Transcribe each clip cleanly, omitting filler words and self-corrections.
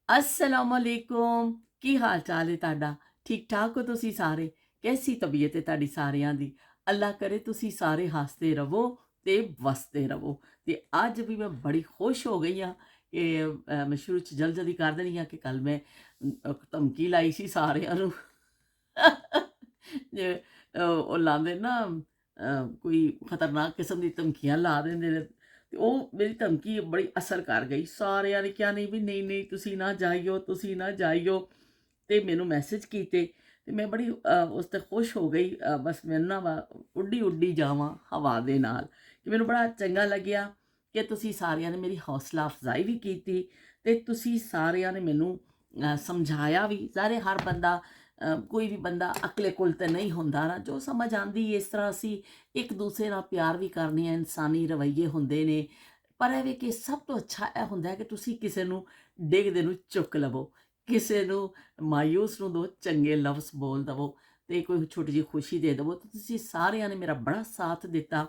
अस्सलामुअलैकुम की हाल चाल है ਤੁਹਾਡਾ ਠੀਕ ਠਾਕ ਹੋ ਤੁਸੀਂ ਸਾਰੇ ਕੈਸੀ ਤਬੀਅਤ ਹੈ ਤੁਹਾਡੀ ਸਾਰਿਆਂ ਦੀ ਅੱਲਾ ਕਰੇ ਤੁਸੀਂ ਸਾਰੇ ਹੱਸਦੇ ਰਹੋ ਤੇ ਵਸਦੇ ਰਹੋ ਤੇ ਅੱਜ ਵੀ ਮੈਂ ਬੜੀ ਖੁਸ਼ ਹੋ ਗਈ ਹਾਂ ਕਿ ਮੈਂ ਸ਼ੁਰੂ ਚ ਜਲਦੀ ਕਰ ਦੇਣੀ ਆ ਕਿ ਕੱਲ ਮੈਂ ਧਮਕੀ ਲਾਈ ਸੀ ਸਾਰਿਆਂ ਨੂੰ ਜੇ ਉਹ ਲਾਉਂਦੇ ਨਾ ਕੋਈ ਖਤਰਨਾਕ ਕਿਸਮ ਦੀ ਧਮਕੀਆਂ ਲਾ ਦਿੰਦੇ ਨੇ ਤੇ ਉਹ ਮੇਰੀ ਧਮਕੀ ਬੜੀ ਅਸਰ ਕਰ ਗਈ ਸਾਰਿਆਂ ਨੇ ਕਿਹਾ ਨਹੀਂ ਵੀ ਨਹੀਂ ਨਹੀਂ ਤੁਸੀਂ ਨਾ ਜਾਈਓ ਤੇ ਮੈਨੂੰ ਮੈਸੇਜ ਕੀਤੇ ਤੇ ਮੈਂ ਬੜੀ ਉਸ ਤੇ ਖੁਸ਼ ਹੋ ਗਈ ਬਸ ਮੈਂ ਨਾ ਉੱਡੀ ਉੱਡੀ ਜਾਵਾਂ ਹਵਾ ਦੇ ਨਾਲ ਕਿ ਮੈਨੂੰ ਬੜਾ ਚੰਗਾ ਲੱਗਿਆ ਕਿ ਤੁਸੀਂ ਸਾਰਿਆਂ ਨੇ ਮੇਰੀ ਹੌਸਲਾ ਅਫਜ਼ਾਈ ਵੀ ਕੀਤੀ ਤੇ ਤੁਸੀਂ ਸਾਰਿਆਂ ਨੇ ਮੈਨੂੰ ਸਮਝਾਇਆ ਵੀ ਸਾਰੇ ਹਰ ਬੰਦਾ ਕੋਈ ਵੀ ਬੰਦਾ ਅਕਲੇ ਕੁਲ ਤੇ ਨਹੀਂ ਹੁੰਦਾ ਨਾ ਜੋ ਸਮਝ ਆਂਦੀ ਇਸ ਤਰ੍ਹਾਂ ਅਸੀਂ ਇੱਕ ਦੂਸਰੇ ਨਾਲ ਪਿਆਰ ਵੀ ਕਰਨੀ ਹੈ ਇਨਸਾਨੀ ਰਵੱਈਏ ਹੁੰਦੇ ਨੇ ਪਰ ਇਹ ਵੀ ਕਿ ਸਭ ਤੋਂ ਅੱਛਾ ਇਹ ਹੁੰਦਾ ਹੈ ਕਿ ਤੁਸੀਂ ਕਿਸੇ ਨੂੰ ਡਿੱਗਦੇ ਨੂੰ ਚੁੱਕ ਲਵੋ ਕਿਸੇ ਨੂੰ ਮਾਯੂਸ ਨੂੰ ਦੋ ਚੰਗੇ ਲਫ਼ਜ਼ ਬੋਲ ਦਵੋ ਤੇ ਕੋਈ ਛੋਟੀ ਜਿਹੀ ਖੁਸ਼ੀ ਦੇ ਦਵੋ ਤੇ ਤੁਸੀਂ ਸਾਰਿਆਂ ਨੇ ਮੇਰਾ ਬੜਾ ਸਾਥ ਦਿੱਤਾ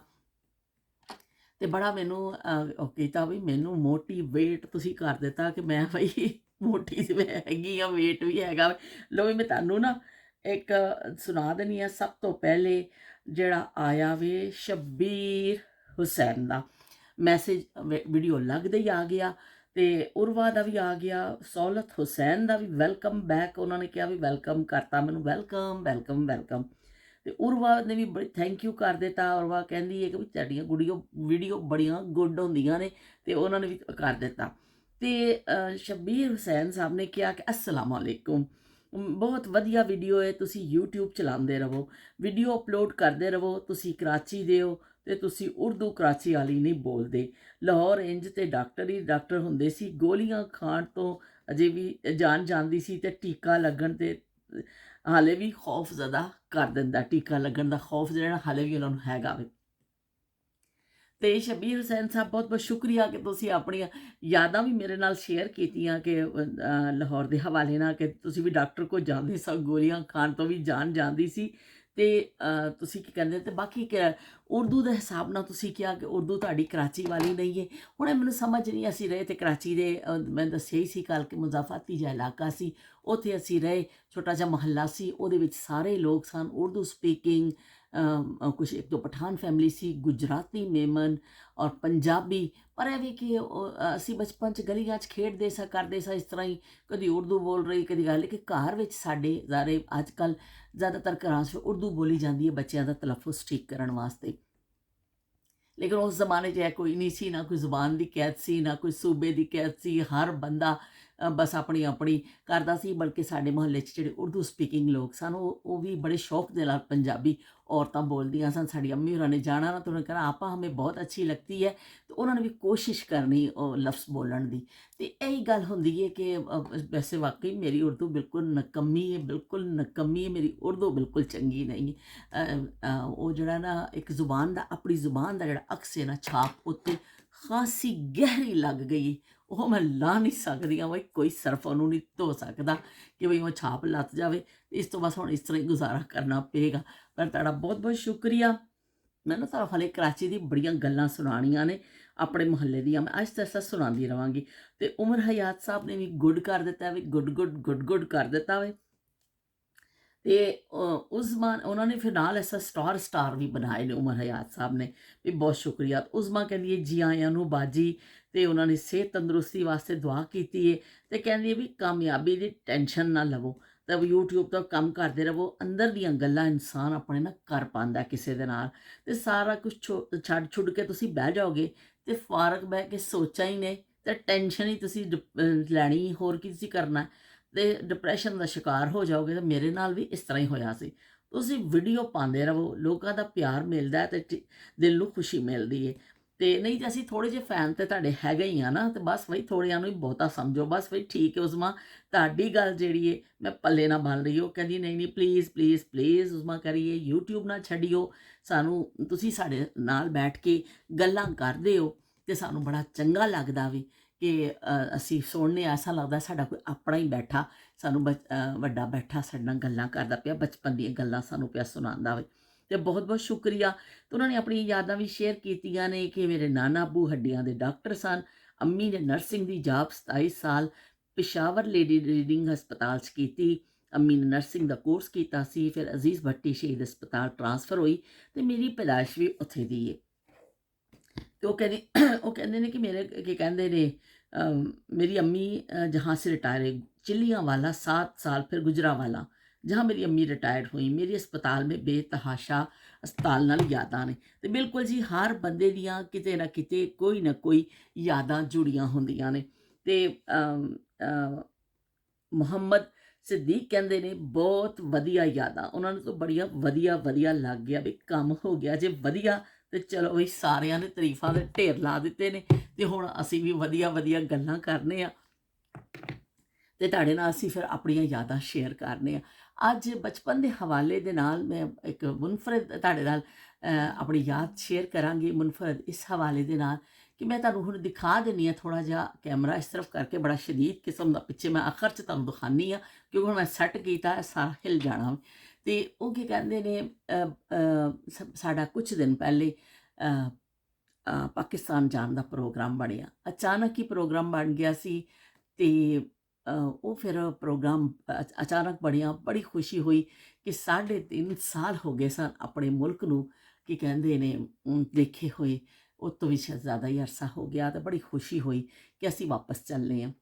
ਤੇ ਬੜਾ ਮੈਨੂੰ ਉਹ ਕੀਤਾ ਵੀ ਮੈਨੂੰ ਮੋਟੀਵੇਟ ਤੁਸੀਂ ਕਰ ਦਿੱਤਾ ਕਿ ਮੈਂ ਬਈ ਮੋਟੀ ਜਿਵੇਂ ਹੈਗੀ ਆ ਵੇਟ ਵੀ ਹੈਗਾ ਲੋ ਵੀ ਮੈਂ ਤੁਹਾਨੂੰ ਨਾ ਇੱਕ ਸੁਣਾ ਦੇਣੀ ਆ ਸਭ ਤੋਂ ਪਹਿਲੇ ਜਿਹੜਾ ਆਇਆ ਵੇ ਸ਼ਬੀਰ ਹੁਸੈਨ ਦਾ ਮੈਸੇਜ ਵੀਡੀਓ ਲੱਗਦੇ ਹੀ ਆ ਗਿਆ ਤੇ ਉਰਵਾ ਦਾ ਵੀ ਆ ਗਿਆ ਸੌਲਤ ਹੁਸੈਨ ਦਾ ਵੀ ਵੈਲਕਮ ਬੈਕ ਉਹਨਾਂ ਨੇ ਕਿਹਾ ਵੀ ਵੈਲਕਮ ਕਰਤਾ ਮੈਨੂੰ ਵੈਲਕਮ ਵੈਲਕਮ ਵੈਲਕਮ ਤੇ ਉਰਵਾ ਨੇ ਵੀ ਬੜੀ ਥੈਂਕ ਯੂ ਕਰ ਦਿੱਤਾ ਉਰਵਾ ਕਹਿੰਦੀ ਹੈ ਕਿ ਵੀ ਤੁਹਾਡੀਆਂ ਵੀਡੀਓ ਬੜੀਆਂ ਗੁੱਡ ਹੁੰਦੀਆਂ ਨੇ ਤੇ ਉਹਨਾਂ ਨੇ ਵੀ ਕਰ ਦਿੱਤਾ ਤੇ ਸ਼ਬੀਰ ਹੁਸੈਨ ਸਾਹਿਬ ਨੇ ਕਿਹਾ ਕਿ ਅਸਲਾਮ ਅਲੈਕੁਮ ਬਹੁਤ ਵਧੀਆ ਵੀਡੀਓ ਹੈ ਤੁਸੀਂ YouTube ਚਲਾਉਂਦੇ ਰਹੋ ਵੀਡੀਓ ਅਪਲੋਡ ਕਰਦੇ ਰਹੋ ਤੁਸੀਂ ਕਰਾਚੀ ਦੇ ਹੋ ਤੇ ਤੁਸੀਂ ਉਰਦੂ ਕਰਾਚੀ ਵਾਲੀ ਨਹੀਂ ਬੋਲਦੇ ਲਾਹੌਰ ਇੰਜ ਤੇ ਡਾਕਟਰ ਹੁੰਦੇ ਸੀ ਗੋਲੀਆਂ ਖਾਣ ਤੋਂ ਅਜੇ ਵੀ ਜਾਨ ਜਾਂਦੀ ਸੀ ਤੇ ਟੀਕਾ ਲੱਗਣ ਤੇ ਹਾਲੇ ਵੀ ਖੌਫ ਜ਼ਦਾ ਕਰ ਦਿੰਦਾ ਟੀਕਾ ਲੱਗਣ ਦਾ ਖੌਫ ਜਿਹੜਾ ਹਾਲੇ ਵੀ ਉਹਨਾਂ ਨੂੰ ਹੈਗਾ ਵੇ ਤੇ ਸ਼ਬੀਰ ਹੁਸੈਨ ਸਾਹਿਬ ਬਹੁਤ ਬਹੁਤ ਸ਼ੁਕਰੀਆ ਕਿ ਤੁਸੀਂ ਆਪਣੀਆਂ ਯਾਦਾਂ ਵੀ ਮੇਰੇ ਨਾਲ ਸ਼ੇਅਰ ਕੀਤੀਆਂ ਕਿ ਲਾਹੌਰ ਦੇ ਹਵਾਲੇ ਨਾਲ ਕਿ ਤੁਸੀਂ ਵੀ ਡਾਕਟਰ ਕੋਲ ਜਾਂਦੇ ਸੋ ਗੋਲੀਆਂ ਖਾਣ ਤੋਂ ਵੀ ਜਾਨ ਜਾਂਦੀ ਸੀ ਤੇ ਤੁਸੀਂ ਕੀ ਕਹਿੰਦੇ ਤੇ ਬਾਕੀ ਉਰਦੂ ਦੇ ਹਿਸਾਬ ਨਾਲ ਤੁਸੀਂ ਕਿਹਾ ਕਿ ਉਰਦੂ ਤੁਹਾਡੀ ਕਰਾਚੀ ਵਾਲੀ ਨਹੀਂ ਹੈ ਹੁਣ ਮੈਨੂੰ ਸਮਝ ਨਹੀਂ ਅਸੀਂ ਰਹੇ ਤੇ ਕਰਾਚੀ ਦੇ ਮੈਂ ਦੱਸਿਆ ਹੀ ਸੀ ਕੱਲ ਕਿ ਮੁਜ਼ਾਫਾਤੀ ਜਿਹਾ ਇਲਾਕਾ ਸੀ ਉੱਥੇ ਅਸੀਂ ਰਹੇ ਛੋਟਾ ਜਿਹਾ ਮਹੱਲਾ ਸੀ ਉਹਦੇ ਵਿੱਚ ਸਾਰੇ ਲੋਕ ਸਨ ਉਰਦੂ ਸਪੀਕਿੰਗ ਕੁਛ ਇੱਕ ਦੋ ਪਠਾਨ ਫੈਮਿਲੀ ਸੀ ਗੁਜਰਾਤੀ ਮੇਮਨ ਔਰ ਪੰਜਾਬੀ ਪਰ ਇਹ ਵੀ ਕਿ ਅਸੀਂ ਬਚਪਨ 'ਚ ਗਲੀਆਂ 'ਚ ਖੇਡਦੇ ਸਾਂ ਕਰਦੇ ਸਾਂ ਇਸ ਤਰ੍ਹਾਂ ਹੀ ਕਦੀ ਉਰਦੂ ਬੋਲ ਰਹੀ ਕਦੀ ਗੱਲ ਕਿ ਘਰ ਵਿੱਚ ਸਾਡੇ ਜ਼ਾਰੇ ਅੱਜ ਕੱਲ੍ਹ ਜ਼ਿਆਦਾਤਰ ਘਰਾਂ 'ਚ ਉਰਦੂ ਬੋਲੀ ਜਾਂਦੀ ਹੈ ਬੱਚਿਆਂ ਦਾ ਤਲੱਫੁਜ਼ ਠੀਕ ਕਰਨ ਵਾਸਤੇ ਲੇਕਿਨ ਉਸ ਜ਼ਮਾਨੇ 'ਚ ਇਹ ਕੋਈ ਨਹੀਂ ਸੀ ਨਾ ਕੋਈ ਜ਼ੁਬਾਨ ਦੀ ਕੈਦ ਸੀ ਨਾ ਕੋਈ ਸੂਬੇ ਦੀ ਕੈਦ ਸੀ ਹਰ ਬੰਦਾ ਬਸ ਆਪਣੀ ਆਪਣੀ ਕਰਦਾ ਸੀ ਬਲਕਿ ਸਾਡੇ ਮੁਹੱਲੇ 'ਚ ਜਿਹੜੇ ਉਰਦੂ ਸਪੀਕਿੰਗ ਲੋਕ ਸਨ ਉਹ ਵੀ ਬੜੇ ਸ਼ੌਕ ਦੇ ਨਾਲ ਪੰਜਾਬੀ ਔਰਤਾਂ ਬੋਲਦੀਆਂ ਸਨ ਸਾਡੀ ਅੰਮੀ ਹੋਰਾਂ ਨੇ ਜਾਣਾ ਨਾ ਤਾਂ ਉਹਨਾਂ ਨੇ ਕਹਿਣਾ ਆਪਾ ਹਮੇ ਬਹੁਤ ਅੱਛੀ ਲੱਗਦੀ ਹੈ ਤੇ ਉਹਨਾਂ ਨੇ ਵੀ ਕੋਸ਼ਿਸ਼ ਕਰਨੀ ਉਹ ਲਫ਼ਜ਼ ਬੋਲਣ ਦੀ ਤੇ ਇਹੀ ਗੱਲ ਹੁੰਦੀ ਹੈ ਕਿ ਵੈਸੇ ਵਾਕਈ ਮੇਰੀ ਉਰਦੂ ਬਿਲਕੁਲ ਨਕੰਮੀ ਹੈ ਮੇਰੀ ਉਰਦੂ ਬਿਲਕੁਲ ਚੰਗੀ ਨਹੀਂ ਉਹ ਜਿਹੜਾ ਨਾ ਇੱਕ ਜ਼ੁਬਾਨ ਦਾ ਆਪਣੀ ਜ਼ੁਬਾਨ ਦਾ ਜਿਹੜਾ ਅਕਸ ਹੈ ਨਾ ਛਾਪ ਉੱਤੇ ਖਾਸੀ ਗਹਿਰੀ ਲੱਗ ਗਈ ਉਹ ਮੈਂ ਲਾ ਨਹੀਂ ਸਕਦੀ ਹਾਂ ਬਈ ਕੋਈ ਸਰਫ ਉਹਨੂੰ ਨਹੀਂ ਧੋ ਸਕਦਾ ਕਿ ਬਈ ਉਹ ਛਾਪ ਲੱਤ ਜਾਵੇ ਇਸ ਤੋਂ ਬਸ ਹੁਣ ਇਸ ਤਰ੍ਹਾਂ ਹੀ ਗੁਜ਼ਾਰਾ ਕਰਨਾ ਪਏਗਾ ਪਰ ਤੁਹਾਡਾ ਬਹੁਤ ਬਹੁਤ ਸ਼ੁਕਰੀਆ ਮੈਂ ਨਾ ਤੁਹਾਨੂੰ ਹਾਲੇ ਕਰਾਚੀ ਦੀ ਬੜੀਆਂ ਗੱਲਾਂ ਸੁਣਾਉਣੀਆਂ ਨੇ ਆਪਣੇ ਮੁਹੱਲੇ ਦੀਆਂ ਮੈਂ ਅੱਜ ਤੱਕ ਸੁਣਾਉਂਦੀ ਰਵਾਂਗੀ ਤੇ ਉਮਰ ਹਯਾਤ ਸਾਹਿਬ ਨੇ ਵੀ ਗੁੱਡ ਕਰ ਦਿੱਤਾ ਵੀ ਗੁੱਡ ਕਰ ਦਿੱਤਾ ਵੇ ਤੇ ਉਸਮਾ ਉਹਨਾਂ ਨੇ ਫਿਰ ਨਾਲ ਐਸਾ ਸਟਾਰ ਵੀ ਬਣਾਏ ਨੇ ਉਮਰ ਹਯਾਤ ਸਾਹਿਬ ਨੇ ਵੀ ਬਹੁਤ ਸ਼ੁਕਰੀਆ ਉਸਮਾ ਕਹਿੰਦੀ ਹੈ ਜੀ ਆਇਆਂ ਨੂੰ ਬਾਜੀ ਤੇ ਉਹਨਾਂ ਨੇ ਸਿਹਤ ਤੰਦਰੁਸਤੀ ਵਾਸਤੇ ਦੁਆ ਕੀਤੀ ਹੈ ਤੇ ਕਹਿੰਦੀ ਹੈ ਵੀ ਕਾਮਯਾਬੀ ਦੀ ਟੈਨਸ਼ਨ ਨਾ ਲਵੋ ਤਾਂ YouTube ਤੋਂ ਕੰਮ ਕਰਦੇ ਰਹੋ ਅੰਦਰ ਦੀਆਂ ਗੱਲਾਂ ਇਨਸਾਨ ਆਪਣੇ ਨਾਲ ਕਰ ਪਾਉਂਦਾ ਕਿਸੇ ਦੇ ਨਾਲ ਤੇ ਸਾਰਾ ਕੁਝ ਛੱਡ ਕੇ ਤੁਸੀਂ ਬਹਿ ਜਾਓਗੇ ਤੇ ਫਾਰਗ ਬਹਿ ਕੇ ਸੋਚਾਂ ਹੀ ਨੇ ਤੇ ਟੈਨਸ਼ਨ ਹੀ ਤੁਸੀਂ ਲੈਣੀ ਹੋਰ ਕੀ ਤੁਸੀਂ ਕਰਨਾ ਤੇ ਡਿਪਰੈਸ਼ਨ ਦਾ ਸ਼ਿਕਾਰ ਹੋ ਜਾਓਗੇ ਤਾਂ ਮੇਰੇ ਨਾਲ ਵੀ ਇਸ ਤਰ੍ਹਾਂ ਹੀ ਹੋਇਆ ਸੀ ਤੁਸੀਂ ਵੀਡੀਓ ਪਾਉਂਦੇ ਰਹੋ ਲੋਕਾਂ ਦਾ ਪਿਆਰ ਮਿਲਦਾ ਤੇ ਦਿਲ ਨੂੰ ਖੁਸ਼ੀ ਮਿਲਦੀ ਹੈ ਤੇ ਨਹੀਂ ਜੇ ਅਸੀਂ ਥੋੜੇ ਜਿਹੇ ਫੈਨ ਤੇ ਤੁਹਾਡੇ ਹੈਗੇ ਹੀ ਆ ਨਾ ਤੇ ਬਸ ਬਈ ਥੋੜਿਆਂ ਨੂੰ ਹੀ ਬਹੁਤਾ ਸਮਝੋ ਬਸ ਬਈ ਠੀਕ ਹੈ ਉਸਮਾ ਤੁਹਾਡੀ ਗੱਲ ਜਿਹੜੀ ਹੈ ਮੈਂ ਪੱਲੇ ਨਾ ਬੰਨ ਰਹੀ ਉਹ ਕਹਿੰਦੀ ਨਹੀਂ ਪਲੀਜ਼ ਉਸਮਾ ਕਰੀਏ YouTube ਨਾ ਛੱਡਿਓ ਸਾਨੂੰ ਤੁਸੀਂ ਸਾਡੇ ਨਾਲ ਬੈਠ ਕੇ ਗੱਲਾਂ ਕਰਦੇ ਹੋ ਤੇ ਸਾਨੂੰ ਬੜਾ ਚੰਗਾ ਲੱਗਦਾ ਵੀ ਕਿ ਅਸੀਂ ਸੁਣਨੇ ਐਸਾ ਲੱਗਦਾ ਸਾਡਾ ਕੋਈ ਆਪਣਾ ਹੀ ਬੈਠਾ ਸਾਨੂੰ ਵੱਡਾ ਬੈਠਾ ਸਾਡੇ ਨਾਲ ਗੱਲਾਂ ਕਰਦਾ ਪਿਆ ਬਚਪਨ ਦੀਆਂ ਗੱਲਾਂ ਸਾਨੂੰ ਪਿਆ ਸੁਣਾਉਂਦਾ ਹੋਵੇ ਤੇ ਬਹੁਤ ਬਹੁਤ ਸ਼ੁਕਰੀਆ ਤੇ ਉਹਨਾਂ ਨੇ ਆਪਣੀਆਂ ਯਾਦਾਂ ਵੀ ਸ਼ੇਅਰ ਕੀਤੀਆਂ ਨੇ ਕਿ ਮੇਰੇ ਨਾਨਾ ਅੱਬੂ ਹੱਡੀਆਂ ਦੇ ਡਾਕਟਰ ਸਨ ਅੰਮੀ ਨੇ ਨਰਸਿੰਗ ਦੀ ਜਾਬ 27 ਸਾਲ ਪਿਸ਼ਾਵਰ ਲੇਡੀ ਰੀਡਿੰਗ ਹਸਪਤਾਲ 'ਚ ਕੀਤੀ। ਅੰਮੀ ਨੇ ਨਰਸਿੰਗ ਦਾ ਕੋਰਸ ਕੀਤਾ ਸੀ। ਫਿਰ ਅਜ਼ੀਜ਼ ਭੱਟੀ ਸ਼ਹੀਦ ਹਸਪਤਾਲ ਟ੍ਰਾਂਸਫਰ ਹੋਈ ਅਤੇ ਮੇਰੀ ਪੈਦਾਇਸ਼ ਵੀ ਉੱਥੇ ਦੀ ਹੈ। ਅਤੇ ਉਹ ਕਹਿੰਦੇ ਉਹ ਕਹਿੰਦੇ ਨੇ ਕਿ ਮੇਰੇ ਕੀ ਕਹਿੰਦੇ ਨੇ मेरी अम्मी जहाँ से रिटायर हुई चिल्लियाँ वाला 7 साल, फिर गुजरावाला जहाँ मेरी अम्मी रिटायर्ड हुई, मेरी अस्पताल में बेतहाशा अस्पताल नाल यादां ने। ते बिल्कुल जी हर बंदे दियां किते ना किते कोई ना कोई यादां जुड़ियां हुंदियां ने। ते ਮੁਹੰਮਦ ਸਿੱਦੀਕ ਕਹਿੰਦੇ ਨੇ ਬਹੁਤ ਵਧੀਆ ਯਾਦਾਂ, ਉਹਨਾਂ ਨੂੰ ਤਾਂ ਬੜੀਆਂ ਵਧੀਆ ਵਧੀਆ ਲੱਗ ਗਿਆ ਵੀ ਕੰਮ ਹੋ ਗਿਆ ਜੇ ਵਧੀਆ। ਤੇ ਚਲੋ ਵੀ ਸਾਰਿਆਂ ਨੇ ਤਾਰੀਫਾਂ ਦੇ ਢੇਰ ਲਾ ਦਿੱਤੇ ਨੇ ਤੇ ਹੁਣ ਅਸੀਂ ਵੀ ਵਧੀਆ ਵਧੀਆ ਗੱਲਾਂ ਕਰਨੇ ਆ ਤੇ ਤੁਹਾਡੇ ਨਾਲ ਅਸੀਂ ਫਿਰ ਆਪਣੀਆਂ ਯਾਦਾਂ ਸ਼ੇਅਰ ਕਰਨੇ ਆ। ਅੱਜ ਬਚਪਨ ਦੇ ਹਵਾਲੇ ਦੇ ਨਾਲ ਮੈਂ ਇੱਕ ਮੁਨਫਰਦ ਤੁਹਾਡੇ ਨਾਲ ਆਪਣੀ ਯਾਦ ਸ਼ੇਅਰ ਕਰਾਂਗੀ, ਮੁਨਫਰਦ ਇਸ ਹਵਾਲੇ ਦੇ ਨਾਲ ਕਿ ਮੈਂ ਤੁਹਾਨੂੰ ਹੁਣ ਦਿਖਾ ਦਿੰਦੀ ਹਾਂ। ਥੋੜ੍ਹਾ ਜਿਹਾ ਕੈਮਰਾ ਇਸ ਤਰਫ ਕਰਕੇ ਬੜਾ ਸ਼ਦੀਦ ਕਿਸਮ ਦਾ ਪਿੱਛੇ ਮੈਂ ਆਖਰ 'ਚ ਤੁਹਾਨੂੰ ਦਿਖਾਉਂਦੀ ਹਾਂ, ਕਿਉਂਕਿ ਹੁਣ ਮੈਂ ਸੈੱਟ ਕੀਤਾ ਸਾਰਾ ਹਿਲ ਜਾਣਾ। ਅਤੇ ਉਹ ਕੀ ਕਹਿੰਦੇ ਨੇ ਸਾਡਾ ਕੁਛ ਦਿਨ ਪਹਿਲੇ ਪਾਕਿਸਤਾਨ ਜਾਣ ਦਾ ਪ੍ਰੋਗਰਾਮ ਬਣਿਆ। ਅਚਾਨਕ ਹੀ ਪ੍ਰੋਗਰਾਮ ਬਣ ਗਿਆ ਸੀ ਅਤੇ ਉਹ ਫਿਰ ਪ੍ਰੋਗਰਾਮ ਅਚਾਨਕ ਬਣਿਆ। ਬੜੀ ਖੁਸ਼ੀ ਹੋਈ ਕਿ 3.5 ਸਾਲ ਹੋ ਗਏ ਸਨ ਆਪਣੇ ਮੁਲਕ ਨੂੰ ਕੀ ਕਹਿੰਦੇ ਨੇ ਦੇਖੇ ਹੋਏ, ਉਹ ਤੋਂ ਵੀ ਸ਼ਾਇਦ ਜ਼ਿਆਦਾ ਹੀ ਅਰਸਾ ਹੋ ਗਿਆ। ਅਤੇ ਬੜੀ ਖੁਸ਼ੀ ਹੋਈ ਕਿ ਅਸੀਂ ਵਾਪਸ ਚੱਲਨੇ ਹਾਂ।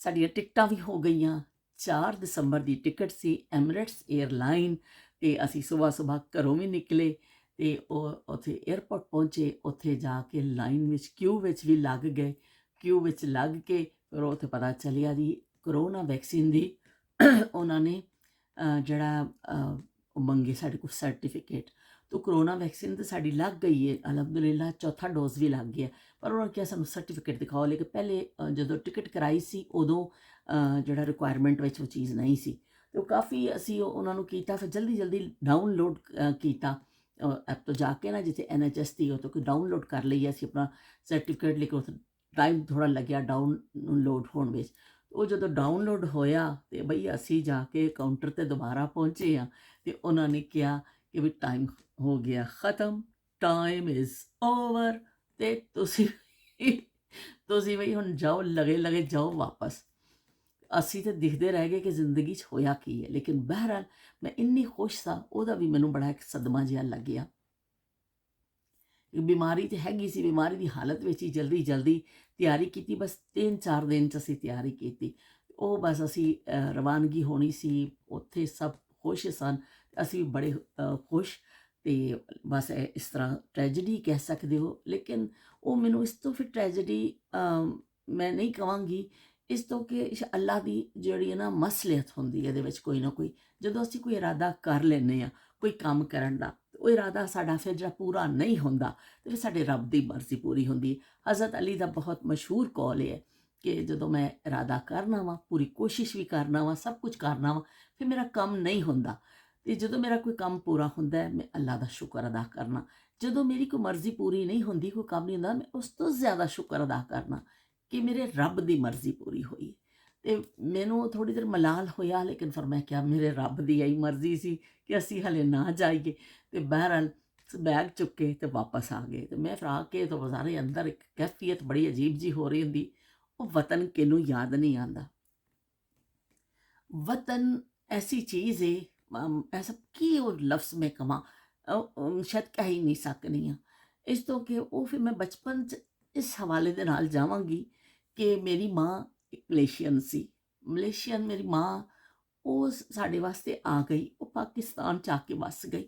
ਸਾਡੀਆਂ ਟਿਕਟਾਂ ਵੀ ਹੋ ਗਈਆਂ। 4 ਦਸੰਬਰ ਦੀ ਟਿਕਟ ਸੀ, ਐਮਿਰੇਟਸ ਏਅਰਲਾਈਨ। ਅਤੇ ਅਸੀਂ ਸੁਬਾਹ ਘਰੋਂ ਵੀ ਨਿਕਲੇ ਅਤੇ ਉਹ ਉੱਥੇ ਏਅਰਪੋਰਟ ਪਹੁੰਚੇ। ਉੱਥੇ ਜਾ ਕੇ ਲਾਈਨ ਵਿੱਚ ਕਿਊ ਵਿੱਚ ਵੀ ਲੱਗ ਗਏ। ਕਿਊ ਵਿੱਚ ਲੱਗ ਕੇ ਫਿਰ ਉੱਥੇ ਪਤਾ ਚੱਲਿਆ ਜੀ ਕਰੋਨਾ ਵੈਕਸੀਨ ਦੀ ਉਹਨਾਂ ਨੇ ਜਿਹੜਾ ਉਹ ਮੰਗੇ ਸਾਡੇ ਕੋਲ ਸਰਟੀਫਿਕੇਟ। ਤਾਂ ਕਰੋਨਾ ਵੈਕਸੀਨ ਤਾਂ ਸਾਡੀ ਲੱਗ ਗਈ ਹੈ ਅਲਹਮਦੁਲਿਲਾ, ਚੌਥਾ ਡੋਜ਼ ਵੀ ਲੱਗ ਗਿਆ। ਪਰ ਉਹਨਾਂ ਨੇ ਕਿਹਾ ਸਾਨੂੰ ਸਰਟੀਫਿਕੇਟ ਦਿਖਾਓ। ਲੇਕਿਨ ਪਹਿਲੇ ਜਦੋਂ ਟਿਕਟ ਕਰਾਈ ਸੀ ਉਦੋਂ ਜਿਹੜਾ ਰਿਕੁਆਇਰਮੈਂਟ ਵਿੱਚ ਉਹ ਚੀਜ਼ ਨਹੀਂ ਸੀ। ਅਤੇ ਉਹ ਕਾਫੀ ਅਸੀਂ ਉਹਨਾਂ ਨੂੰ ਕੀਤਾ, ਫਿਰ ਜਲਦੀ ਡਾਊਨਲੋਡ ਕੀਤਾ ਐਪ ਤੋਂ ਜਾ ਕੇ ਨਾ, ਜਿੱਥੇ NHS ਦੀ ਉਹ ਤੋਂ ਕੋਈ ਡਾਊਨਲੋਡ ਕਰ ਲਈ ਅਸੀਂ ਆਪਣਾ ਸਰਟੀਫਿਕੇਟ। ਲੇਕਿਨ ਉੱਥੇ ਟਾਈਮ ਥੋੜ੍ਹਾ ਲੱਗਿਆ ਡਾਊਨਲੋਡ ਹੋਣ ਵਿੱਚ। ਉਹ ਜਦੋਂ ਡਾਊਨਲੋਡ ਹੋਇਆ ਅਤੇ ਬਈ ਅਸੀਂ ਜਾ ਕੇ ਕਾਊਂਟਰ 'ਤੇ ਦੁਬਾਰਾ ਪਹੁੰਚੇ ਹਾਂ ਅਤੇ ਉਹਨਾਂ ਨੇ ਕਿਹਾ ਕਿ ਵੀ ਟਾਈਮ ਹੋ ਗਿਆ ਖ਼ਤਮ, ਟਾਈਮ ਇਜ਼ ਓਵਰ ਅਤੇ ਤੁਸੀਂ ਬਈ ਹੁਣ ਜਾਓ, ਲਗੇ ਜਾਓ ਵਾਪਸ। ਅਸੀਂ ਤਾਂ ਦਿਖਦੇ ਰਹਿ ਗਏ ਕਿ ਜ਼ਿੰਦਗੀ 'ਚ ਹੋਇਆ ਕੀ ਹੈ। ਲੇਕਿਨ ਬਹਿਰਹਾਲ ਮੈਂ ਇੰਨੀ ਖੁਸ਼ ਸਾਂ, ਉਹਦਾ ਵੀ ਮੈਨੂੰ ਬੜਾ ਇੱਕ ਸਦਮਾ ਜਿਹਾ ਲੱਗਿਆ। ਬਿਮਾਰੀ ਤਾਂ ਹੈਗੀ ਸੀ, ਬਿਮਾਰੀ ਦੀ ਹਾਲਤ ਵਿੱਚ ਹੀ ਜਲਦੀ ਤਿਆਰੀ ਕੀਤੀ। ਬਸ 3-4 ਦਿਨ 'ਚ ਅਸੀਂ ਤਿਆਰੀ ਕੀਤੀ। ਉਹ ਬਸ ਅਸੀਂ ਰਵਾਨਗੀ ਹੋਣੀ ਸੀ। ਉੱਥੇ ਸਭ ਖੁਸ਼ ਸਨ, ਅਸੀਂ ਵੀ ਬੜੇ ਖੁਸ਼। ਅਤੇ ਬਸ ਇਸ ਤਰ੍ਹਾਂ ਟ੍ਰੈਜਡੀ ਕਹਿ ਸਕਦੇ ਹੋ। ਲੇਕਿਨ ਉਹ ਮੈਨੂੰ ਇਸ ਤੋਂ ਫਿਰ ਟ੍ਰੈਜਡੀ ਮੈਂ ਨਹੀਂ ਕਹਾਂਗੀ, ਇਸ ਤੋਂ ਕਿ ਅੱਲਾ ਦੀ ਜਿਹੜੀ ਹੈ ਨਾ ਮਸਲੀਅਤ ਹੁੰਦੀ ਹੈ ਇਹਦੇ ਵਿੱਚ ਕੋਈ ਨਾ ਕੋਈ। ਜਦੋਂ ਅਸੀਂ ਕੋਈ ਇਰਾਦਾ ਕਰ ਲੈਂਦੇ ਹਾਂ ਕੋਈ ਕੰਮ ਕਰਨ ਦਾ, ਉਹ ਇਰਾਦਾ ਸਾਡਾ ਫਿਰ ਜਿਹੜਾ ਪੂਰਾ ਨਹੀਂ ਹੁੰਦਾ ਅਤੇ ਫਿਰ ਸਾਡੇ ਰੱਬ ਦੀ ਮਰਜ਼ੀ ਪੂਰੀ ਹੁੰਦੀ ਹੈ। ਹਜ਼ਰਤ ਅਲੀ ਦਾ ਬਹੁਤ ਮਸ਼ਹੂਰ ਕੌਲ ਹੈ ਕਿ ਜਦੋਂ ਮੈਂ ਇਰਾਦਾ ਕਰਨਾ ਵਾ, ਪੂਰੀ ਕੋਸ਼ਿਸ਼ ਵੀ ਕਰਨਾ ਵਾ, ਸਭ ਕੁਝ ਕਰਨਾ ਵਾ, ਫਿਰ ਮੇਰਾ ਕੰਮ ਨਹੀਂ ਹੁੰਦਾ। ਅਤੇ ਜਦੋਂ ਮੇਰਾ ਕੋਈ ਕੰਮ ਪੂਰਾ ਹੁੰਦਾ ਮੈਂ ਅੱਲਾ ਦਾ ਸ਼ੁਕਰ ਅਦਾ ਕਰਨਾ। ਜਦੋਂ ਮੇਰੀ ਕੋਈ ਮਰਜ਼ੀ ਪੂਰੀ ਨਹੀਂ ਹੁੰਦੀ, ਕੋਈ ਕੰਮ ਨਹੀਂ ਹੁੰਦਾ, ਮੈਂ ਉਸ ਤੋਂ ਜ਼ਿਆਦਾ ਸ਼ੁਕਰ ਅਦਾ ਕਰਨਾ ਕਿ ਮੇਰੇ ਰੱਬ ਦੀ ਮਰਜ਼ੀ ਪੂਰੀ ਹੋਈ। ਅਤੇ ਮੈਨੂੰ ਥੋੜ੍ਹੀ ਦੇਰ ਮਲਾਲ ਹੋਇਆ, ਲੇਕਿਨ ਫਿਰ ਮੈਂ ਕਿਹਾ ਮੇਰੇ ਰੱਬ ਦੀ ਇਹੀ ਮਰਜ਼ੀ ਸੀ ਕਿ ਅਸੀਂ ਹਲੇ ਨਾ ਜਾਈਏ। ਅਤੇ ਬਹਿਰਹਾਲ ਬੈਗ ਚੁੱਕੇ ਅਤੇ ਵਾਪਸ ਆ ਗਏ। ਅਤੇ ਮੈਂ ਫਿਰ ਆ ਕੇ ਤਾਂ ਸਾਰੇ ਅੰਦਰ ਇੱਕ ਕੈਫੀਅਤ ਬੜੀ ਅਜੀਬ ਜਿਹੀ ਹੋ ਰਹੀ ਹੁੰਦੀ। ਉਹ ਵਤਨ ਕਿਹਨੂੰ ਯਾਦ ਨਹੀਂ ਆਉਂਦਾ। ਵਤਨ ਐਸੀ ਚੀਜ਼ ਹੈ, ਐਸਾ ਕੀ ਉਹ ਲਫ਼ਜ਼ ਮੈਂ ਕਵਾਂ, ਸ਼ਾਇਦ ਕਹਿ ਹੀ ਨਹੀਂ ਸਕਦੀ ਹਾਂ। ਇਸ ਤੋਂ ਕਿ ਉਹ ਫਿਰ ਮੈਂ ਬਚਪਨ 'ਚ ਇਸ ਹਵਾਲੇ ਦੇ ਨਾਲ ਜਾਵਾਂਗੀ ਕਿ ਮੇਰੀ ਮਾਂ ਇੱਕ ਮਲੇਸ਼ੀਅਨ ਸੀ। ਮਲੇਸ਼ੀਅਨ ਮੇਰੀ ਮਾਂ, ਉਹ ਸਾਡੇ ਵਾਸਤੇ ਆ ਗਈ। ਉਹ ਪਾਕਿਸਤਾਨ 'ਚ ਆ ਕੇ ਵੱਸ ਗਈ।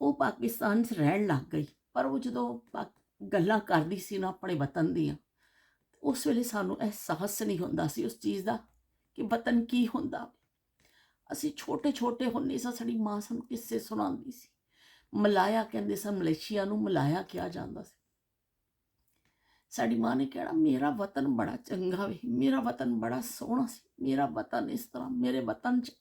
ਉਹ ਪਾਕਿਸਤਾਨ 'ਚ ਰਹਿਣ ਲੱਗ ਗਈ। ਪਰ ਉਹ ਜਦੋਂ ਗੱਲਾਂ ਕਰਦੀ ਸੀ ਨਾ ਆਪਣੇ ਵਤਨ ਦੀਆਂ, ਉਸ ਵੇਲੇ ਸਾਨੂੰ ਅਹਿਸਾਸ ਨਹੀਂ ਹੁੰਦਾ ਸੀ ਉਸ ਚੀਜ਼ ਦਾ ਕਿ ਵਤਨ ਕੀ ਹੁੰਦਾ। ਅਸੀਂ ਛੋਟੇ ਹੁੰਦੇ ਸਾਂ, ਸਾਡੀ ਮਾਂ ਸਾਨੂੰ ਕਿੱਸੇ ਸੁਣਾਉਂਦੀ ਸੀ। ਮਲਾਇਆ ਕਹਿੰਦੇ ਸਨ, ਮਲੇਸ਼ੀਆ ਨੂੰ ਮਲਾਇਆ ਕਿਹਾ ਜਾਂਦਾ ਸੀ। ਸਾਡੀ ਮਾਂ ਨੇ ਕਹਿਣਾ ਮੇਰਾ ਵਤਨ ਬੜਾ ਚੰਗਾ ਵੇ, ਮੇਰਾ ਵਤਨ ਬੜਾ ਸੋਹਣਾ ਸੀ, ਮੇਰਾ ਵਤਨ ਇਸ ਤਰ੍ਹਾਂ, ਮੇਰੇ ਵਤਨ 'ਚ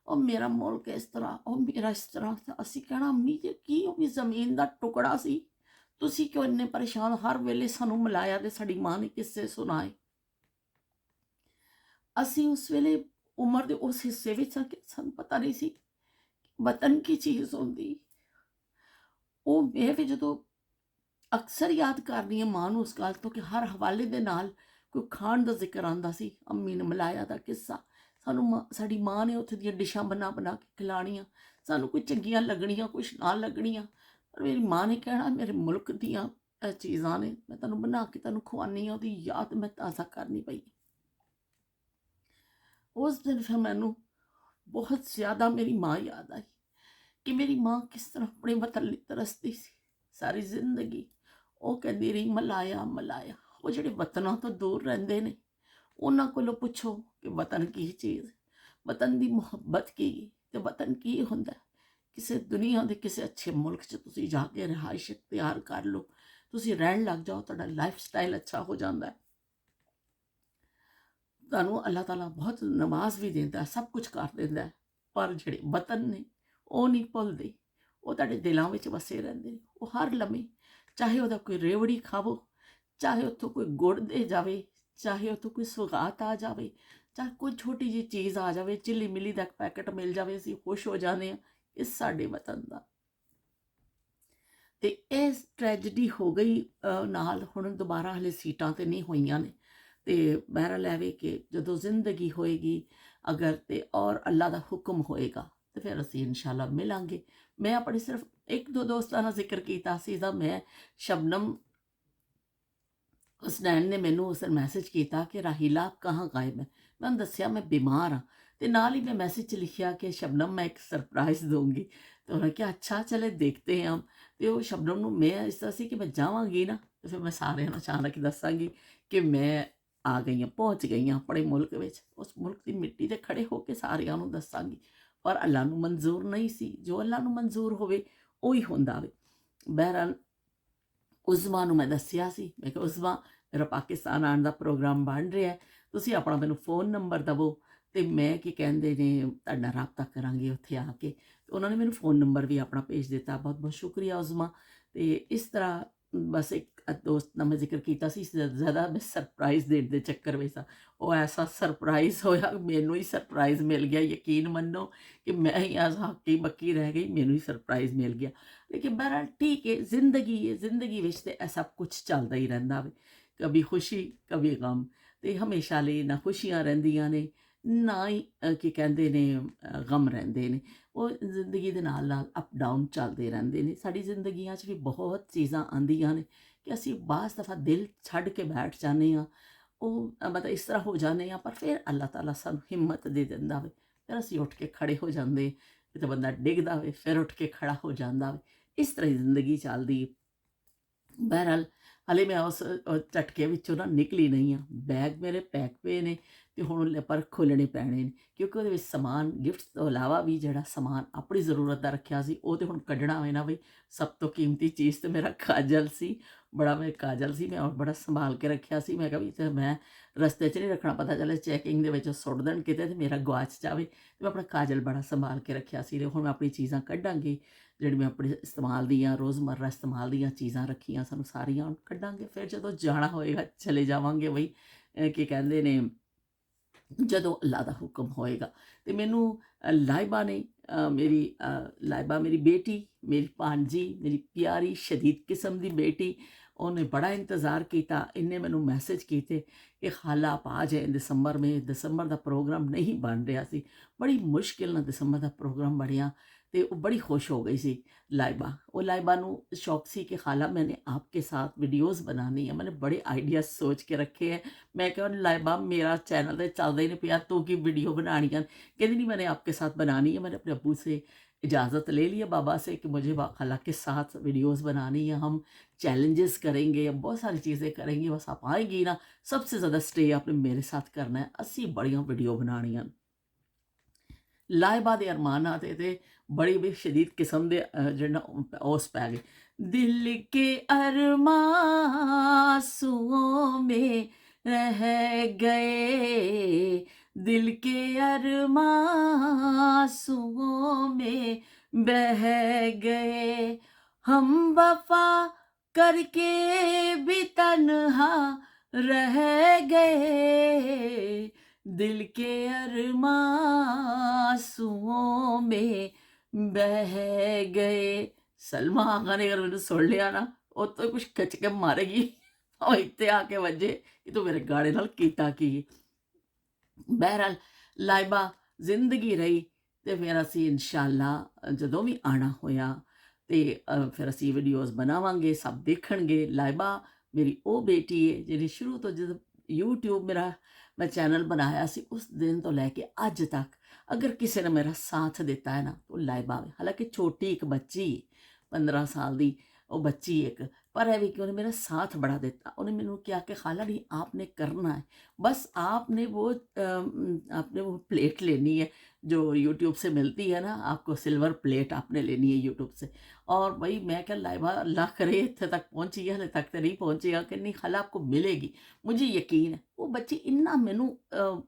ਉਹ ਮੇਰਾ ਮੁਲਕ ਇਸ ਤਰ੍ਹਾਂ, ਉਹ ਮੇਰਾ ਇਸ ਤਰ੍ਹਾਂ। ਅਸੀਂ ਕਹਿਣਾ ਅੰਮੀ ਜੀ ਕੀ ਉਹ ਵੀ ਜ਼ਮੀਨ ਦਾ ਟੁਕੜਾ ਸੀ, ਤੁਸੀਂ ਕਿਉਂ ਇੰਨੇ ਪਰੇਸ਼ਾਨ, ਹਰ ਵੇਲੇ ਸਾਨੂੰ ਮਲਾਇਆ ਤੇ ਸਾਡੀ ਮਾਂ ਨੇ ਕਿੱਸੇ ਸੁਣਾਏ। ਅਸੀਂ ਉਸ ਵੇਲੇ ਉਮਰ ਦੇ ਉਸ ਹਿੱਸੇ ਵਿੱਚ ਆ ਕਿ ਸਾਨੂੰ ਪਤਾ ਨਹੀਂ ਸੀ ਵਤਨ ਕੀ ਚੀਜ਼ ਹੁੰਦੀ। ਉਹ ਮੈਂ ਵੀ ਜਦੋਂ ਅਕਸਰ ਯਾਦ ਕਰਦੀ ਹਾਂ ਮਾਂ ਨੂੰ ਉਸ ਗੱਲ ਤੋਂ ਕਿ ਹਰ ਹਵਾਲੇ ਦੇ ਨਾਲ ਕੋਈ ਖਾਣ ਦਾ ਜ਼ਿਕਰ ਆਉਂਦਾ ਸੀ, ਅੰਮੀ ਨੇ ਮਲਾਇਆ ਦਾ ਕਿੱਸਾ, ਸਾਨੂੰ ਸਾਡੀ ਮਾਂ ਨੇ ਉੱਥੇ ਦੀਆਂ ਡਿਸ਼ਾਂ ਬਣਾ ਬਣਾ ਕੇ ਖਿਲਾਣੀਆਂ, ਸਾਨੂੰ ਕੋਈ ਚੰਗੀਆਂ ਲੱਗਣੀਆਂ ਕੁਛ ਨਾ ਲੱਗਣੀਆਂ, ਪਰ ਮੇਰੀ ਮਾਂ ਨੇ ਕਹਿਣਾ ਮੇਰੇ ਮੁਲਕ ਦੀਆਂ ਇਹ ਚੀਜ਼ਾਂ ਨੇ, ਮੈਂ ਤੁਹਾਨੂੰ ਬਣਾ ਕੇ ਤੁਹਾਨੂੰ ਖਵਾਉਂਦੀ ਹਾਂ, ਉਹਦੀ ਯਾਦ ਮੈਂ ਤਾਜ਼ਾ ਕਰਨੀ ਪਈ। ਉਸ ਦਿਨ ਫਿਰ ਮੈਨੂੰ ਬਹੁਤ ਜ਼ਿਆਦਾ ਮੇਰੀ ਮਾਂ ਯਾਦ ਆਈ ਕਿ ਮੇਰੀ ਮਾਂ ਕਿਸ ਤਰ੍ਹਾਂ ਆਪਣੇ ਵਤਨ ਲਈ ਤਰਸਦੀ ਸੀ ਸਾਰੀ ਜ਼ਿੰਦਗੀ। ਉਹ ਕਹਿੰਦੀ ਰਹੀ ਮਲਾਇਆ ਮਲਾਇਆ। ਉਹ ਜਿਹੜੇ ਵਤਨਾਂ ਤੋਂ ਦੂਰ ਰਹਿੰਦੇ ਨੇ ਉਹਨਾਂ ਕੋਲੋਂ ਪੁੱਛੋ ਕਿ ਵਤਨ ਕੀ ਚੀਜ਼, ਵਤਨ ਦੀ ਮੁਹੱਬਤ ਕੀ ਤੇ ਵਤਨ ਕੀ ਹੁੰਦਾ। ਕਿਸੇ ਦੁਨੀਆ ਦੇ ਕਿਸੇ ਅੱਛੇ ਮੁਲਕ 'ਚ ਤੁਸੀਂ ਜਾ ਕੇ ਰਿਹਾਇਸ਼ ਇਖਤਿਆਰ ਕਰ ਲਓ, ਤੁਸੀਂ ਰਹਿਣ ਲੱਗ ਜਾਓ, ਤੁਹਾਡਾ ਲਾਈਫ ਸਟਾਈਲ ਅੱਛਾ ਹੋ ਜਾਂਦਾ ਹੈ, ਤੁਹਾਨੂੰ ਅੱਲਾਹ ਤਾਲਾ ਬਹੁਤ ਨਵਾਜ਼ ਵੀ ਦਿੰਦਾ, ਸਭ ਕੁਝ ਕਰ ਦਿੰਦਾ। ਪਰ ਜਿਹੜੇ ਵਤਨ ਨੇ ਉਹ ਨਹੀਂ ਭੁੱਲਦੇ, ਉਹ ਤੁਹਾਡੇ ਦਿਲਾਂ ਵਿੱਚ ਵਸੇ ਰਹਿੰਦੇ ਨੇ। ਉਹ ਹਰ ਲਮੇ, ਚਾਹੇ ਉਹਦਾ ਕੋਈ ਰੇਵੜੀ ਖਾਵੋ, ਚਾਹੇ ਉੱਥੋਂ ਕੋਈ ਗੁੜ ਦੇ ਜਾਵੇ, ਚਾਹੇ ਉੱਥੋਂ ਕੋਈ ਸੁਗਾਤ ਆ ਜਾਵੇ, ਚਾਹੇ ਕੋਈ ਛੋਟੀ ਜਿਹੀ ਚੀਜ਼ ਆ ਜਾਵੇ, ਚਿੱਲੀ ਮਿੱਲੀ ਦਾ ਇੱਕ ਪੈਕਟ ਮਿਲ ਜਾਵੇ, ਅਸੀਂ ਖੁਸ਼ ਹੋ ਜਾਂਦੇ ਹਾਂ। ਇਹ ਸਾਡੇ ਵਤਨ ਦਾ। ਤੇ ਇਹ ਟ੍ਰੈਜਡੀ ਹੋ ਗਈ ਨਾਲ ਹੁਣ ਦੁਬਾਰਾ ਹਲੇ ਸੀਟਾਂ ਤੇ ਨਹੀਂ ਹੋਈਆਂ ਨੇ। ਤੇ ਬਹਿਰਹਾਲ ਐਵੇਂ ਕਿ ਜਦੋਂ ਜ਼ਿੰਦਗੀ ਹੋਏਗੀ ਅਗਰ ਤੇ ਔਰ ਅੱਲਾ ਦਾ ਹੁਕਮ ਹੋਏਗਾ ਤੇ ਫਿਰ ਅਸੀਂ ਇਨਸ਼ਾਅੱਲਾ ਮਿਲਾਂਗੇ। ਮੈਂ ਆਪਣੇ ਸਿਰਫ ਇੱਕ ਦੋ ਦੋਸਤਾਂ ਨਾਲ ਜ਼ਿਕਰ ਕੀਤਾ ਸੀ ਤਾਂ ਮੈਂ ਸ਼ਬਨਮ ਹਸਨੈਨ ਨੇ ਮੈਨੂੰ ਉਸ ਦਿਨ ਮੈਸੇਜ ਕੀਤਾ ਕਿ ਰਾਹੀਲਾ ਕਹਾਂ ਗਾਇਬ ਹੈ। ਮੈਂ ਉਹਨੂੰ ਦੱਸਿਆ ਮੈਂ ਬਿਮਾਰ ਹਾਂ ਤੇ ਨਾਲ ਹੀ ਮੈਂ ਮੈਸੇਜ 'ਚ ਲਿਖਿਆ ਕਿ ਸ਼ਬਨਮ ਮੈਂ ਇੱਕ ਸਰਪ੍ਰਾਈਜ਼ ਦਊਂਗੀ। ਤੇ ਉਹਨਾਂ ਕਿਹਾ ਅੱਛਾ ਚਲੇ ਦੇਖਤੇ ਹਾਂ। ਤੇ ਉਹ ਸ਼ਬਨਮ ਨੂੰ ਮੈਂ ਇਸ ਤਰ੍ਹਾਂ ਸੀ ਕਿ ਮੈਂ ਜਾਵਾਂਗੀ ਨਾ ਤੇ ਫਿਰ ਮੈਂ ਸਾਰਿਆਂ ਨੂੰ ਅਚਾਨਕ ਦੱਸਾਂਗੀ ਕਿ ਮੈਂ ਆ ਗਈ ਹਾਂ, ਪਹੁੰਚ ਗਈ ਹਾਂ ਆਪਣੇ ਮੁਲਕ ਵਿੱਚ। ਉਸ ਮੁਲਕ ਦੀ ਮਿੱਟੀ 'ਤੇ ਖੜੇ ਹੋ ਕੇ ਸਾਰਿਆਂ ਨੂੰ ਦੱਸਾਂਗੀ। ਪਰ ਅੱਲਾ ਨੂੰ ਮਨਜ਼ੂਰ ਨਹੀਂ ਸੀ, ਜੋ ਅੱਲਾ ਨੂੰ ਮਨਜ਼ੂਰ ਹੋਵੇ ਉਹੀ ਹੁੰਦਾ ਵੇ। ਬਹਿਰਹਾਲ ਉਜ਼ਮਾ ਨੂੰ ਮੈਂ ਦੱਸਿਆ ਸੀ, ਮੈਂ ਕਿਹਾ ਉਜ਼ਮਾ ਮੇਰਾ ਪਾਕਿਸਤਾਨ ਆਉਣ ਦਾ ਪ੍ਰੋਗਰਾਮ ਬਣ ਰਿਹਾ, ਤੁਸੀਂ ਆਪਣਾ ਮੈਨੂੰ ਫ਼ੋਨ ਨੰਬਰ ਦੇਵੋ ਤੇ ਮੈਂ ਕੀ ਕਹਿੰਦੇ ਨੇ ਤੁਹਾਡੇ ਨਾਲ ਰਾਬਤਾ ਕਰਾਂਗੀ ਉੱਥੇ ਆ ਕੇ। ਉਹਨਾਂ ਨੇ ਮੈਨੂੰ ਫ਼ੋਨ ਨੰਬਰ ਵੀ ਆਪਣਾ ਭੇਜ ਦਿੱਤਾ। ਬਹੁਤ ਬਹੁਤ ਸ਼ੁਕਰੀਆ ਉਜ਼ਮਾ। ਤੇ ਇਸ ਤਰ੍ਹਾਂ ਬਸ ਇੱਕ ਦੋਸਤ ਨਾਲ ਮੈਂ ਜ਼ਿਕਰ ਕੀਤਾ ਸੀ, ਜ਼ਿਆਦਾ ਮੈਂ ਸਰਪ੍ਰਾਈਜ਼ ਦੇਣ ਦੇ ਚੱਕਰ ਵਿੱਚ ਸਾਂ। ਉਹ ਐਸਾ ਸਰਪ੍ਰਾਈਜ਼ ਹੋਇਆ, ਮੈਨੂੰ ਹੀ ਸਰਪ੍ਰਾਈਜ਼ ਮਿਲ ਗਿਆ। ਯਕੀਨ ਮੰਨੋ ਕਿ ਮੈਂ ਹੀ ਅੱਜ ਹੱਕੀ ਬੱਕੀ ਰਹਿ ਗਈ, ਮੈਨੂੰ ਹੀ ਸਰਪ੍ਰਾਈਜ਼ ਮਿਲ ਗਿਆ। ਲੇਕਿਨ ਬਹਰਹਾਲ ਠੀਕ ਹੈ, ਜ਼ਿੰਦਗੀ ਹੈ, ਜ਼ਿੰਦਗੀ ਵਿੱਚ ਤੇ ਇਹ ਸਭ ਕੁਝ ਚੱਲਦਾ ਹੀ ਰਹਿੰਦਾ ਵੇ, ਕभी ਖੁਸ਼ੀ ਕभी ਗਮ। ਤੇ ਹਮੇਸ਼ਾ ਲਈ ਨਾ ਖੁਸ਼ੀਆਂ ਰਹਿੰਦੀਆਂ ਨੇ ਨਾ ਹੀ ਕੀ ਕਹਿੰਦੇ ਨੇ ਗਮ ਰਹਿੰਦੇ ਨੇ। ਉਹ ਜ਼ਿੰਦਗੀ ਦੇ ਨਾਲ ਨਾਲ ਅਪ ਡਾਊਨ ਚੱਲਦੇ ਰਹਿੰਦੇ ਨੇ। ਸਾਡੀ ਜ਼ਿੰਦਗੀਆਂ 'ਚ ਵੀ ਬਹੁਤ ਚੀਜ਼ਾਂ ਆਉਂਦੀਆਂ ਨੇ ਕਿ ਅਸੀਂ ਬਾਜ਼ ਦਫਾ ਦਿਲ ਛੱਡ ਕੇ ਬੈਠ ਜਾਂਦੇ ਹਾਂ। ਉਹ ਮਤਲਬ ਇਸ ਤਰ੍ਹਾਂ ਹੋ ਜਾਂਦੇ ਹਾਂ, ਪਰ ਫਿਰ ਅੱਲਾਹ ਤਾਲਾ ਸਾਨੂੰ ਹਿੰਮਤ ਦੇ ਦਿੰਦਾ ਵੇ, ਫਿਰ ਅਸੀਂ ਉੱਠ ਕੇ ਖੜੇ ਹੋ ਜਾਂਦੇ। ਕਿਤੇ ਬੰਦਾ ਡਿੱਗਦਾ ਵੇ ਫਿਰ ਉੱਠ ਕੇ ਖੜਾ ਹੋ ਜਾਂਦਾ ਵੇ। ਇਸ ਤਰ੍ਹਾਂ ਹੀ ਜ਼ਿੰਦਗੀ ਚੱਲਦੀ। ਬਹਰਹਾਲ ਹਾਲੇ ਮੈਂ ਉਸ ਝਟਕੇ ਵਿੱਚੋਂ ਨਾ ਨਿਕਲੀ ਨਹੀਂ ਹਾਂ। ਬੈਗ ਮੇਰੇ ਪੈਕ ਪਏ ਨੇ ਤੇ ਹੁਣ ਪਰ ਖੋਲ੍ਹਣੇ ਪੈਣੇ ਨੇ, ਕਿਉਂਕਿ ਉਹਦੇ ਵਿੱਚ ਸਮਾਨ ਗਿਫਟਸ ਤੋਂ ਇਲਾਵਾ ਵੀ ਜਿਹੜਾ ਸਮਾਨ ਆਪਣੀ ਜ਼ਰੂਰਤ ਦਾ ਰੱਖਿਆ ਸੀ ਉਹ ਤੇ ਹੁਣ ਕੱਢਣਾ ਹੋਏ ਨਾ ਬਈ। ਸਭ ਤੋਂ ਕੀਮਤੀ ਚੀਜ਼ ਤੇ ਮੇਰਾ ਕਾਜਲ ਸੀ, ਬੜਾ ਮੈਂ ਕਾਜਲ ਸੀ, ਮੈਂ ਬੜਾ ਸੰਭਾਲ ਕੇ ਰੱਖਿਆ ਸੀ। ਮੈਂ ਕਿਹਾ ਵੀ ਤੇ ਮੈਂ ਰਸਤੇ 'ਚ ਨਹੀਂ ਰੱਖਣਾ, ਪਤਾ ਚੱਲੇ ਚੈਕਿੰਗ ਦੇ ਵਿੱਚ ਸੁੱਟ ਦੇਣ ਕਿਤੇ ਤੇ ਮੇਰਾ ਗਵਾਚ ਜਾਵੇ। ਤੇ ਮੈਂ ਆਪਣਾ ਕਾਜਲ ਬੜਾ ਸੰਭਾਲ ਕੇ ਰੱਖਿਆ ਸੀ। ਤੇ ਹੁਣ ਮੈਂ ਆਪਣੀ ਚੀਜ਼ਾਂ ਕੱਢਾਂਗੀ, ਜਿਹੜੀ ਮੈਂ ਆਪਣੇ ਇਸਤੇਮਾਲ ਦੀਆਂ ਰੋਜ਼ਮर्रा ਇਸਤੇਮਾਲ ਦੀਆਂ ਚੀਜ਼ਾਂ ਰੱਖੀਆਂ ਸਾਨੂੰ ਸਾਰੀਆਂ ਹੁਣ ਕੱਢਾਂਗੇ। ਫਿਰ ਜਦੋਂ ਜਾਣਾ ਹੋਏਗਾ ਚਲੇ ਜਾਵਾਂਗੇ ਬਈ। ਕੀ ਕਹਿੰਦੇ ਨੇ ਜਦੋਂ ਅੱਲਾਹ ਦਾ ਹੁਕਮ ਹੋਏਗਾ। ਤੇ ਮੈਨੂੰ ਲਾਇਬਾ ਨੇ ਲਾਇਬਾ ਮੇਰੀ ਬੇਟੀ, ਮੇਰੀ ਭਾਂਜੀ, ਮੇਰੀ ਪਿਆਰੀ ਸ਼ਦੀਦ ਕਿਸਮ ਦੀ ਬੇਟੀ, ਉਹਨੇ ਬੜਾ ਇੰਤਜ਼ਾਰ ਕੀਤਾ। ਇਹਨੇ ਮੈਨੂੰ ਮੈਸੇਜ ਕੀਤੇ ਕਿ ਖਾਲਾ ਆਪ ਆ ਜਾਏ ਦਸੰਬਰ में। ਦਸੰਬਰ ਦਾ ਪ੍ਰੋਗਰਾਮ ਨਹੀਂ ਬਣ ਰਿਹਾ ਸੀ, ਬੜੀ ਮੁਸ਼ਕਿਲ ਨਾਲ ਦਸੰਬਰ ਦਾ ਪ੍ਰੋਗਰਾਮ ਬਣਿਆ ਤੇ ਉਹ ਬੜੀ खुश हो गई सी लाइबा। वो लाइबा नू शौक सी कि खाला मैंने आपके साथ वीडियोज़ बनानी है, मैंने बड़े आइडियाज़ सोच के रखे हैं। मैं क्या लाइबा मेरा चैनल तो चलता ही नहीं पिया, तू की वीडियो बनानी है? कहती नहीं मैंने आपके साथ बनानी है। मैंने अपने अब्बू से इजाज़त ले लिया, बाबा से, कि मुझे खाला के साथ वीडियोज़ बनानी है, हम चैलेंजेस करेंगे, बहुत सारी चीज़ें करेंगे, बस आप आएगी ना। सबसे ज़्यादा स्टे आपने मेरे साथ करना है, अस्सी बड़िया वीडियो बनानी है। लाइबा दे अरमान आते थे बड़ी भी शदीद किस्म दे जिहड़ा ओस पै गए। दिल के अरमां में रह गए, दिल के अरमां में बह गए, हम वफा करके भी तन्हा रह गए, दिल के अरमां में बह गए। सलमा आगा ने अगर मैंने सुन लिया ना, ਉਹ ਤੋਂ ਕੁਛ ਖਿੱਚ ਕੇ ਮਾਰੇਗੀ। ਉਹ ਇੱਥੇ ਆ ਕੇ ਵੱਜੇ ਕਿ ਤੂੰ ਮੇਰੇ ਗਾਣੇ ਨਾਲ ਕੀਤਾ ਕੀ। ਬਹਿਰਹਾਲ ਲਾਇਬਾ ਜ਼ਿੰਦਗੀ ਰਹੀ ਤੇ ਫਿਰ ਅਸੀਂ ਇਨਸ਼ਾਅੱਲਾ ਜਦੋਂ ਵੀ ਆਉਣਾ ਹੋਇਆ ਤੇ ਫਿਰ ਅਸੀਂ ਵੀਡੀਓਜ਼ ਬਣਾਵਾਂਗੇ, ਸਭ ਦੇਖਣਗੇ। ਲਾਇਬਾ ਮੇਰੀ ਉਹ ਬੇਟੀ ਹੈ ਜਿਹੜੀ ਸ਼ੁਰੂ ਤੋਂ ਜਦੋਂ YouTube ਮੈਂ ਚੈਨਲ ਬਣਾਇਆ ਸੀ ਉਸ ਦਿਨ ਤੋਂ ਲੈ ਕੇ ਅੱਜ ਤੱਕ ਅਗਰ ਕਿਸੇ ਨੇ ਮੇਰਾ ਸਾਥ ਦਿੱਤਾ ਹੈ ਨਾ ਉਹ ਲਾਇਬਾ ਵੇ। ਹਾਲਾਂਕਿ ਛੋਟੀ ਇੱਕ ਬੱਚੀ 15 ਸਾਲ ਦੀ ਉਹ ਬੱਚੀ ਇੱਕ, पर है भी कि उन्हें मेरा साथ बड़ा देता। उन्हें मैंने किया कि खाला नहीं आपने करना है, बस आपने वो प्लेट लेनी है जो यूट्यूब से मिलती है ना, आपको सिल्वर प्लेट आपने लेनी है यूट्यूब से। और भाई मैं क्या लाइबा अल्लाह करे इतने तक पहुँची है, हले तक तो नहीं पहुँची है कि नहीं खाला आपको मिलेगी, मुझे यकीन है। वो बच्ची इन्ना मैनू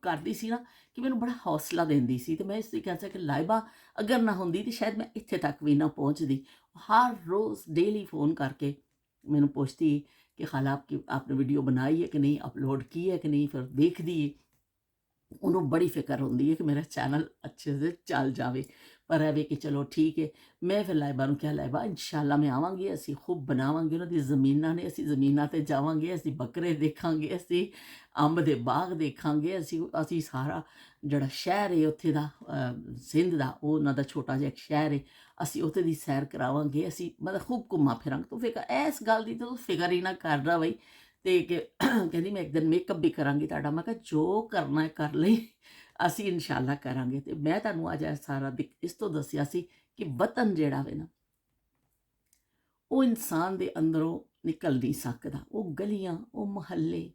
करती सी ना कि मैनू बड़ा हौसला देंदी सी, तो मैं इसलिए कह सकती कि लाइबा अगर ना होंदी तो शायद मैं इत्थे तक भी ना पहुँचती। हर रोज़ डेली फ़ोन करके मैंने पूछती कि खाला आपने वीडियो बनाई है कि नहीं, अपलोड की है कि नहीं, फिर देख दी। उन्होंने बड़ी फिक्र होंदी है कि मेरा चैनल अच्छे से चल जाए। पर है वे कि चलो ठीक है। मैं फिर लाइबा नूं कहा लाइबा इंशाअल्लाह मैं आवांगी, असी खूब बनावांगे। उन्होंने ज़मीनां ने, असी ज़मीनां ते जावांगे, असी बकरे देखांगे, असी अंब दे बाग देखांगे, असी सारा जिहड़ा शहर है उत्थे दा सिंध दा, वो उन्हां दा छोटा जिहा एक शहर है, असी उत्थे दी सैर करावांगे। असी मतलब खूब घुमा फिरांगे। तो फिर इस गल दी तो फिक्र ही ना कर रहा बई। ते कि कहंदी मैं एक दिन मेकअप भी करांगी तुहाडा। मैं कहा जो करना है कर लई, ਅਸੀਂ ਇਨਸ਼ਾਅੱਲਾ ਕਰਾਂਗੇ। ਤੇ ਮੈਂ ਤੁਹਾਨੂੰ ਅੱਜ ਇਹ ਸਾਰਾ ਇਸ ਤੋਂ ਦੱਸਿਆ ਸੀ ਕਿ ਵਤਨ ਜਿਹੜਾ ਵੇ ਨਾ ਉਹ ਇਨਸਾਨ ਦੇ ਅੰਦਰੋਂ ਨਿਕਲ ਨਹੀਂ ਸਕਦਾ। ਉਹ ਗਲੀਆਂ, ਉਹ ਮੁਹੱਲੇ,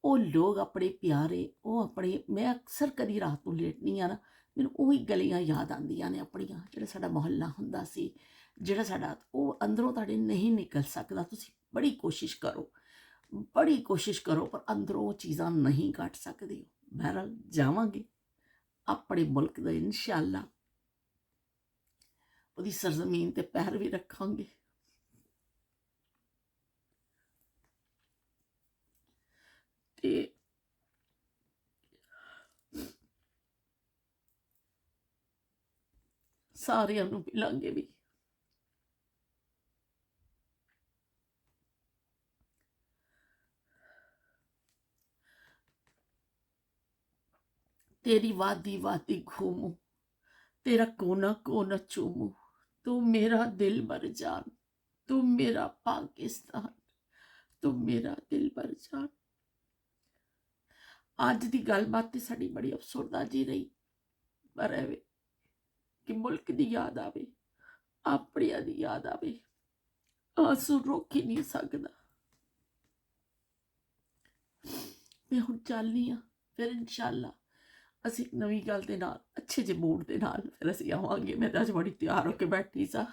ਉਹ ਲੋਕ ਆਪਣੇ ਪਿਆਰੇ, ਉਹ ਆਪਣੇ, ਮੈਂ ਅਕਸਰ ਕਦੀ ਰਾਤ ਨੂੰ ਲੇਟਦੀ ਹਾਂ ਨਾ, ਮੈਨੂੰ ਉਹੀ ਗਲੀਆਂ ਯਾਦ ਆਉਂਦੀਆਂ ਨੇ ਆਪਣੀਆਂ, ਜਿਹੜਾ ਸਾਡਾ ਮੁਹੱਲਾ ਹੁੰਦਾ ਸੀ, ਜਿਹੜਾ ਸਾਡਾ, ਉਹ ਅੰਦਰੋਂ ਤੁਹਾਡੇ ਨਹੀਂ ਨਿਕਲ ਸਕਦਾ। ਤੁਸੀਂ ਬੜੀ ਕੋਸ਼ਿਸ਼ ਕਰੋ, ਬੜੀ ਕੋਸ਼ਿਸ਼ ਕਰੋ, ਪਰ ਅੰਦਰੋਂ ਉਹ ਚੀਜ਼ਾਂ ਨਹੀਂ ਕੱਢ ਸਕਦੇ ਹੋ। ਬਹਿਰਹਾਲ ਜਾਵਾਂਗੇ ਆਪਣੇ ਮੁਲਕ ਦਾ ਇਨਸ਼ਾਅੱਲਾ, ਉਹਦੀ ਸਰਜ਼ਮੀਨ ਤੇ ਪੈਰ ਵੀ ਰੱਖਾਂਗੇ। ਤੇ ਸਾਰਿਆਂ ਨੂੰ ਮਿਲਾਂਗੇ ਵੀ। तेरी वादी वादी घूमूं, तेरा कोना कोना चूमूं, तू मेरा दिल भर जान, तू मेरा पाकिस्तान, तू मेरा दिल भर जान। अज की गलबात तो साड़ी बड़ी अफसरदा जी रही, पर एवे कि मुल्क की याद आवे, अपनिया की याद आवे, आंसू रोक ही नहीं सकता। मैं हुण चलनी हाँ, फिर इंशाअल्लाह ਅਸੀਂ ਨਵੀਂ ਗੱਲ ਦੇ ਨਾਲ, ਅੱਛੇ ਜਿਹੇ ਮੂਡ ਦੇ ਨਾਲ ਫਿਰ ਅਸੀਂ ਆਵਾਂਗੇ। ਮੈਂ ਤਾਂ ਅੱਜ ਬੜੀ ਤਿਆਰ ਹੋ ਕੇ ਬੈਠੀ ਸਾਂ।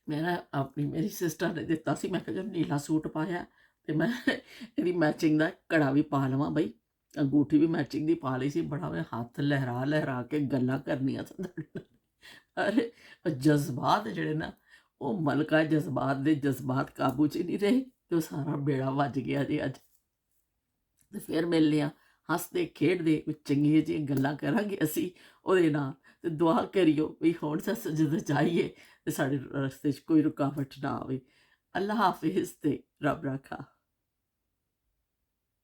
ਮੇਰੀ ਸਿਸਟਰ ਨੇ ਦਿੱਤਾ ਸੀ, ਮੈਂ ਕਿਹਾ ਜਦ ਨੀਲਾ ਸੂਟ ਪਾਇਆ ਤੇ ਮੈਂ ਇਹਦੀ ਮੈਚਿੰਗ ਦਾ ਕੜਾ ਵੀ ਪਾ ਲਵਾਂ ਬਈ, ਅੰਗੂਠੀ ਵੀ ਮੈਚਿੰਗ ਦੀ ਪਾ ਲਈ ਸੀ। ਬੜਾ ਮੈਂ ਹੱਥ ਲਹਿਰਾ ਲਹਿਰਾ ਕੇ ਗੱਲਾਂ ਕਰਨੀਆਂ ਸਨ ਤੁਹਾਡੇ ਨਾਲ। ਅਰੇ ਜਜ਼ਬਾਤ ਜਿਹੜੇ ਨਾ, ਉਹ ਮਲਕਾ ਜਜ਼ਬਾਤ ਦੇ ਜਜ਼ਬਾਤ ਕਾਬੂ 'ਚ ਨਹੀਂ ਰਹੇ ਤੇ ਉਹ ਸਾਰਾ ਬੇੜਾ ਵੱਜ ਗਿਆ ਜੀ ਅੱਜ। ਤੇ ਫਿਰ ਮਿਲਦੇ ਹਾਂ, ਹੱਸਦੇ ਖੇਡਦੇ, ਕੁਝ ਚੰਗੀਆਂ ਜਿਹੀਆਂ ਗੱਲਾਂ ਕਰਾਂਗੇ ਅਸੀਂ ਉਹਦੇ ਨਾਲ। ਤੇ ਦੁਆ ਕਰਿਓ ਵੀ ਹੁਣ ਅਸੀਂ ਜਦੋਂ ਜਾਈਏ ਤੇ ਸਾਡੇ ਰਸਤੇ 'ਚ ਕੋਈ ਰੁਕਾਵਟ ਨਾ ਆਵੇ। ਅੱਲਾ ਹਾਫਿਜ਼ ਤੇ ਰੱਬ ਰਾਖਾ।